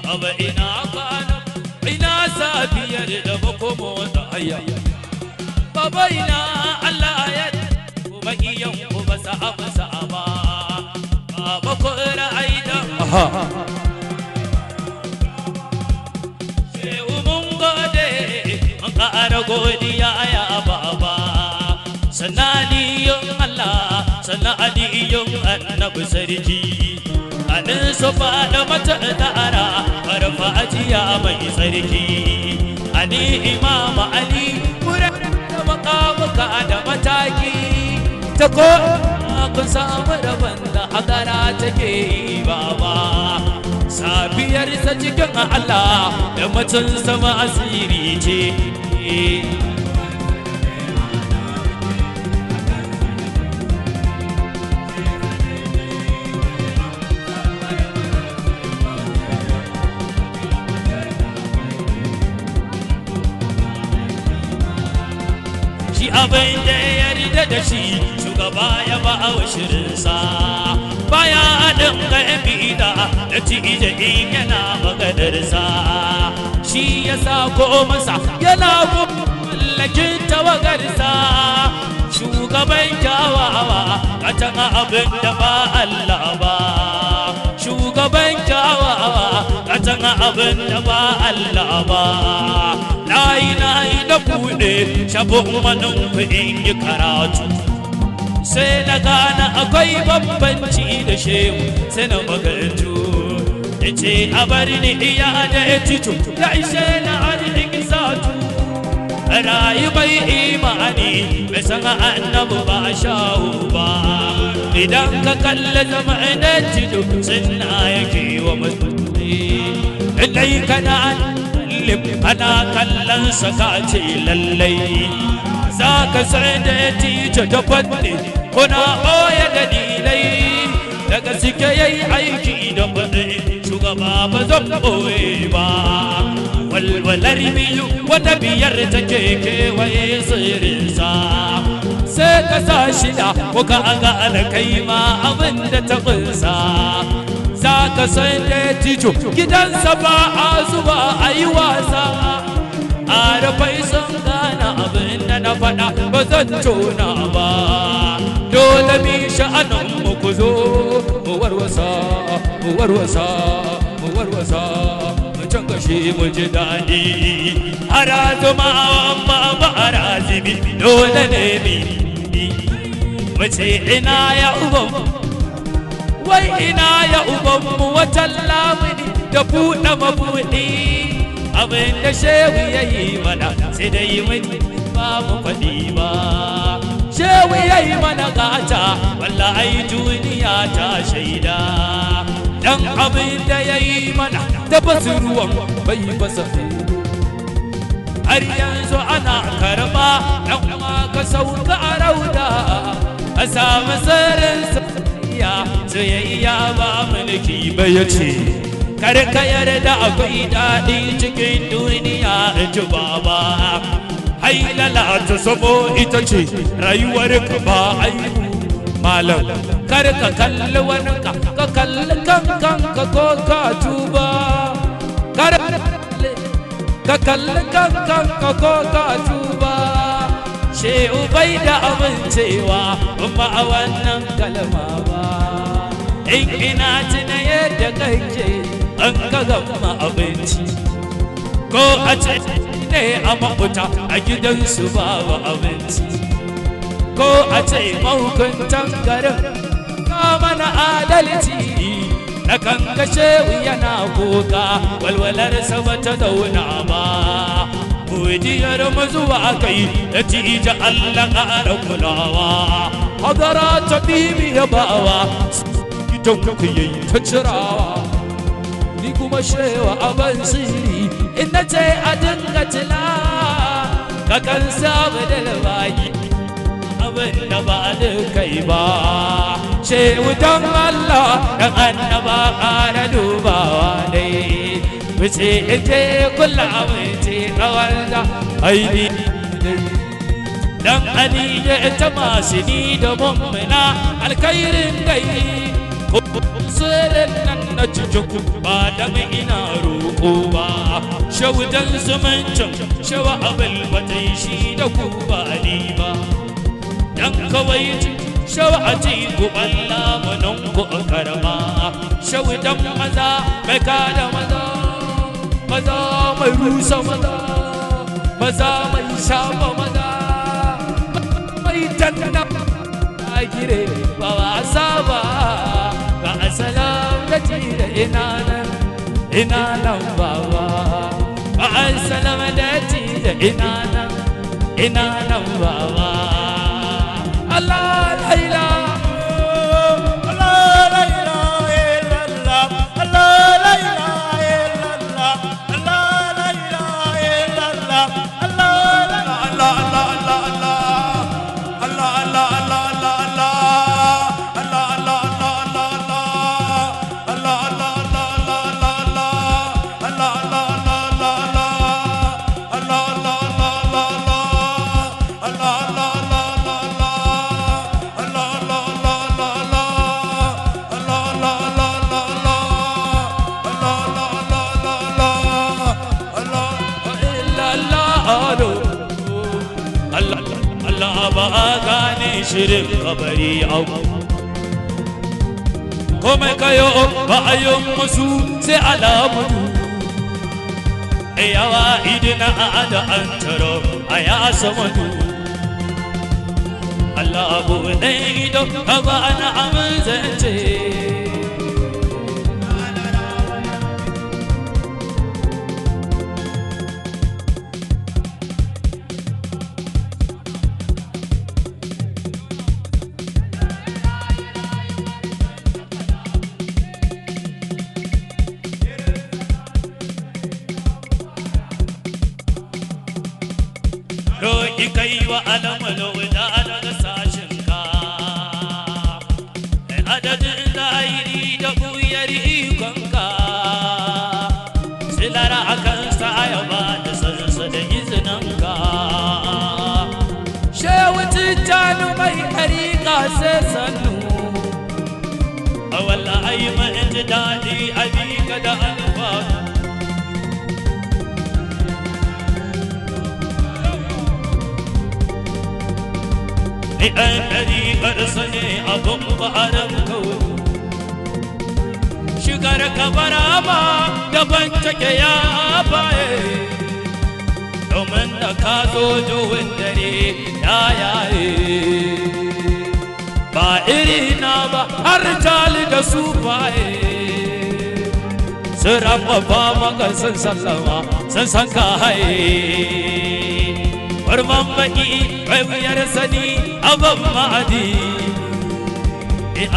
baba ina kana ina safiyar da makomo da hayya baba ina Allah ya kuma iyan ku ba sa ba baba ko ra'aida ƙara godiya ya baba sanadiyon Allah sanadiyon annabi sarki anin sofa da mata ta'ara farfa ajiya mai sarki ani imama ali kuran da makamuka da mataki ta ko kun samu rabon da hadara take yi baba safiyarsa cikin Allah da mutum sama asiri ce shi abin da ya yarda da shi shugaba ya ba wa shirinsa baya haɗin ƙarfi da tije in yana magadarsa shi ya sa ko masa yana mallakin tawagarsa shugaban kyawawa a can abin da ba Allah ba shugaban kyawawa a can abin da ba Allah ba layi na buɗe shafin manin in yi karatu sai na gane akwai bambanci da shehu sai na makarantu ya ce a bari ni iya da ya tito ya ishe na arzikin satu rayu bai imani bai san annabu ba shahu ba idan ka kalla zama da tito suna yake wa musulmi lallai kana ana kallon saka ce lallai za ka sai da tito da kwanne kuna ɓoye dalilai daga suke yayi aiki da faɗi shugaba ba zan ɓoye ba walwalar biyu wata biyar take kewaye sirrinsa sai ka sa shida ko ka ga alkai ma abin da ta ƙunsa za ka san da tijo gidansa ba a zuba a yi wasa a rafai sun gana abin da na faɗa ba zan tona ba dole mi sha'anin mu ku zo mu warwasa mu warwasa mu warwasa mu can kashe mu ji daɗi harazuma amma ba harazibi dole ne mi mu ce ina ya uban wai ina ya uban mu watan lamuni da buɗe mabuɗi abin da shehu ya yi mana sai da yi mai ba mu faɗi ba shehu ya yi mana gata wallahi duniya ta shaida dan abin da ya yi mana da basu ruwan bai basa har yanzu ana karba dan ma ka sauka a rauda a samu sirrin soyayya ba mulki ba ya ce kar ka yarda akwai daɗi cikin duniya ji baba hailala ta sabo ita ce rayuwar ka ba aiku malam kar ka kalli wani ka kalli kankan ka ko ka tuba kar ka kalli kankan ka ko ka tuba shehu bai da amincewa ba a wannan kalma ba in ina tuna yadda kake an ka gama abinci ko a ce ne a mafuta a gidansu babu abinci ko a ce mahukuntan garin ka mana adalci na kan kashe yana kuka walwalarsa ba ta zauna ba godiyar mazuwa kai da tija Allah ƙara kulawa hadara ta bibi ya bawa gidan kuka yayi ta cirawa ni kuma shewa aban sirri inda ce a dinga tila ka kan samu da labari abin da ba da kai ba shewu don Allah dan annaba ƙara dubawa dai wuce ite kula wuce kawarda aini dan ali ya ta masini da mummuna alkhairin gai sirrin nan na cikin ba da ina roƙo ba shaudan zumuncin shawa abul batai shi da ku ba ni ba dan kawai shawa a ci ku balla manan ku karama shaudan maza mai kada maza maza mai rusa maza maza mai shafa maza mai tanna a gire ba wasa ba ba asalam da tira ina nan baba ba asalam da tira ina nan baba Allah la ilaha Allah la ilaha illallah Allah la ilaha illallah Allah la ilaha illallah Allah Allah Allah Allah Allah shirin kabari abu komai kayo ba a yi musu sai alamu yawa idina a da an taro a ya samadu Allah abu ne ido ka ba na aminzance kai wa alamalo da daga sashinka adadin zahiri da buyar ikonka silara akan sa ayaba da sansa da izininka shehu tijjani mai ɗariƙa sai sannu a wallahi mai ji daɗi abika da alfanu ɗan ɗariƙarsa ne abin ba'aran kawo shigar kabara ba daban take ya baye domin da ka zo jowin dare ya yaye ba iri na ba har tali da su baye sun rababa maka sun sallama sun san ka haye farman baki bai wuyar sani abin ma'adi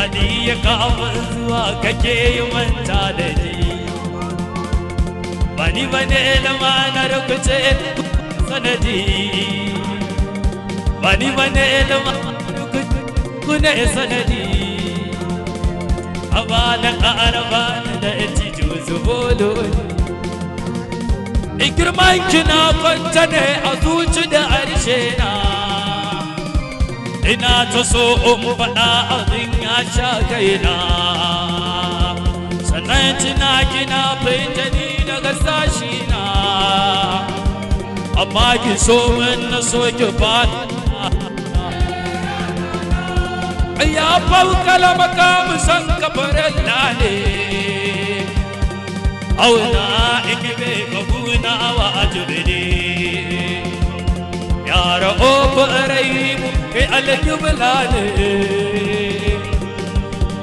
adi ya kawo zuwa kake yi manta da ni bani bane lamanar kuce sanadi bani bane lamanar kuce sanadi abana ƙaraba da ci juzu bolo girman kina kwanta ne a zuci da harshe na ina ta so in faɗa abin ya sha kaina sannan tuna kina fita ni daga sashi na amma ki so min na so ki faɗa ya fauka lamaka musan kafarin lale auna ikibe kabuna wa ajubide ya ra'ofu raimu kai aljubla ne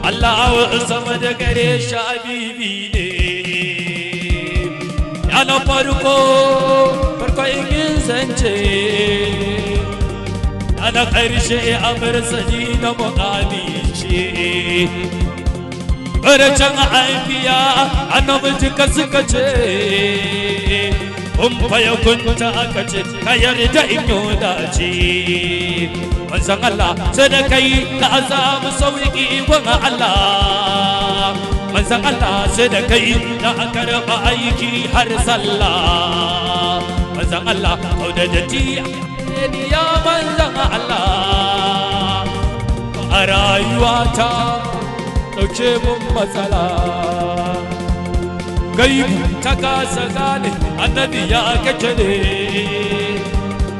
Allah wa sama da gare shi habibi ne ya na farko in zance ya na ƙarshe a mursali na muƙami ce barcan aibiya annabi jika suka ce fa ya kunta aka ce ka yarda in yi dace manzon Allah sai da kai ka azamu sauki gwan Allah manzon Allah sai da kai da aka raba aiki har sallah manzan Allah kauda datti ni ya manzan Allah a rayuwata dauke mun matsala gaibu ta kasa gane annabi ya kake ne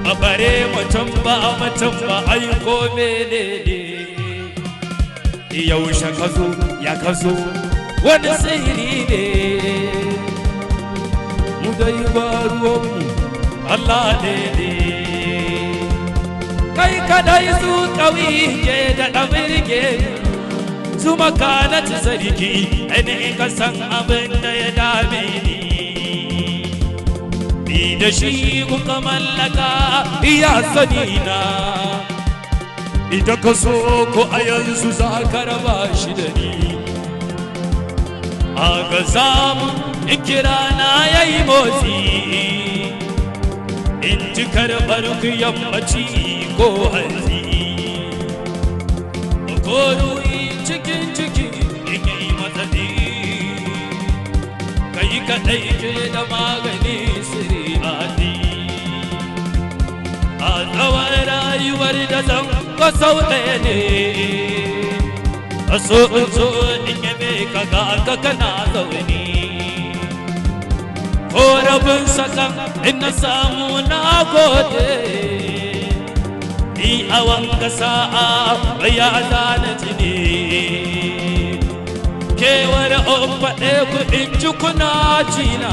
a bare mutum ba ai ko menene yaushe ka zo ya ka zo wani sihiri ne mu dai ba ruwanmu Allah ne kai kadai su kawi ke da ɗabirge su makanatu sarki ainihin ka san abin da ya dame ni da shi kuka mallaka iya sani na idan ka so ko a yanzu za ka raba shi da ni a ga samu in kira na yayi motsi in ji karɓar ku yammaci ko hanzi ko ruwi cikin ciki yake matsadi kai kaɗai ke da magani sirri a tsawon rayuwar da zan ko sau ɗaya ne a so in so in yabe ka ga ka kana zaune ko rabin sakan in na samu na gode ni a wanga sa'a baya zana jini kewar on faɗe ku in ji kuna jina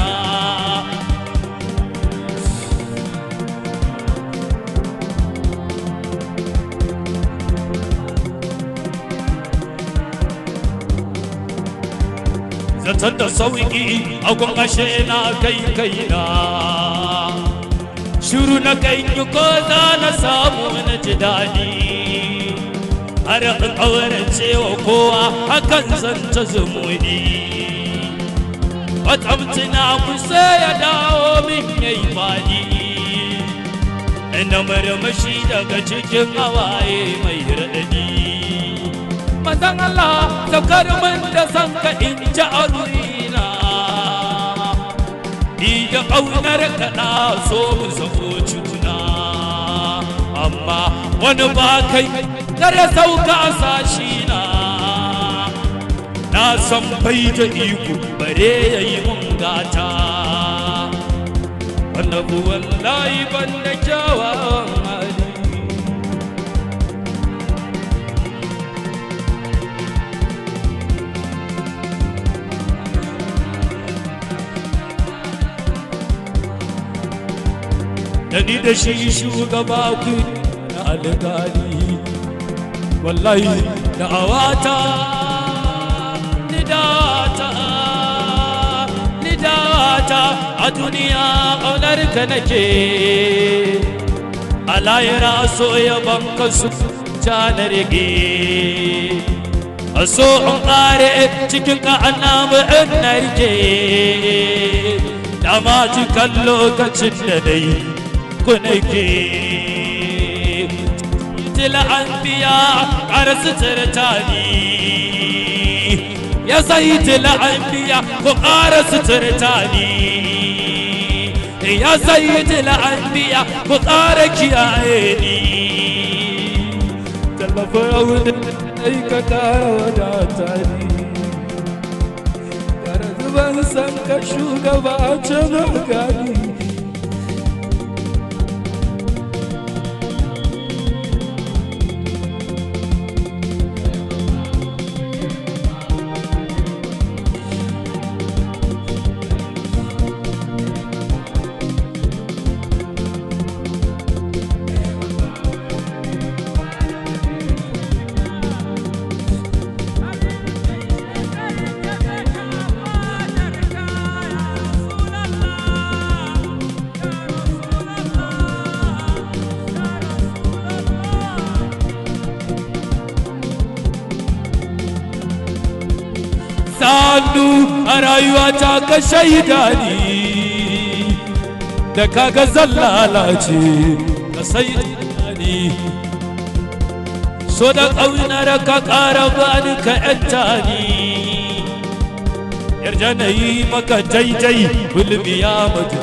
zaton da sauƙi agon ashe na kaina shiru na kai ko za na samu na ji daɗi har in ƙaurace wa kowa hakan zan ta zumuni watamtina kusa ya dawo min yayi faɗi ina marmashi daga cikin hawaye mai raɗaɗi manzan Allah saukar min da san ka in ji a rurina ni da ƙaunar kaɗa so mu zamo juna amma wani ba kai kare sauka a sashi na san bai da iko bare ya yi mun gata wannan wallahi ban da kyawawan hali da ni da shi shugaba ku na alƙali wallahi da'awata nidawata a duniya ƙaunar ka nake a layira so yaban ka su ja na rage a so in ƙare cikin ka annabi in na rike dama cikin lokacin da dai ku nake الأنبياء أرسل ترتاني يا سيد الأنبياء وقارس ترتاني يا سيد الأنبياء وقارك يا عيني تلفون أيك كار وداتني كرزبان سمك شوك باچنا غاني Sannu a rayuwata ka shaida ni da kaga zan lalace ka shaida ni so da ƙaunar ka ƙara bani ka ƴanta ni yarda na yi maka daidai gulbi ya mutu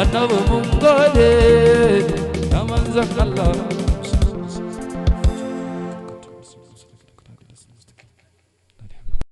annabi mun gode ya manzon Allah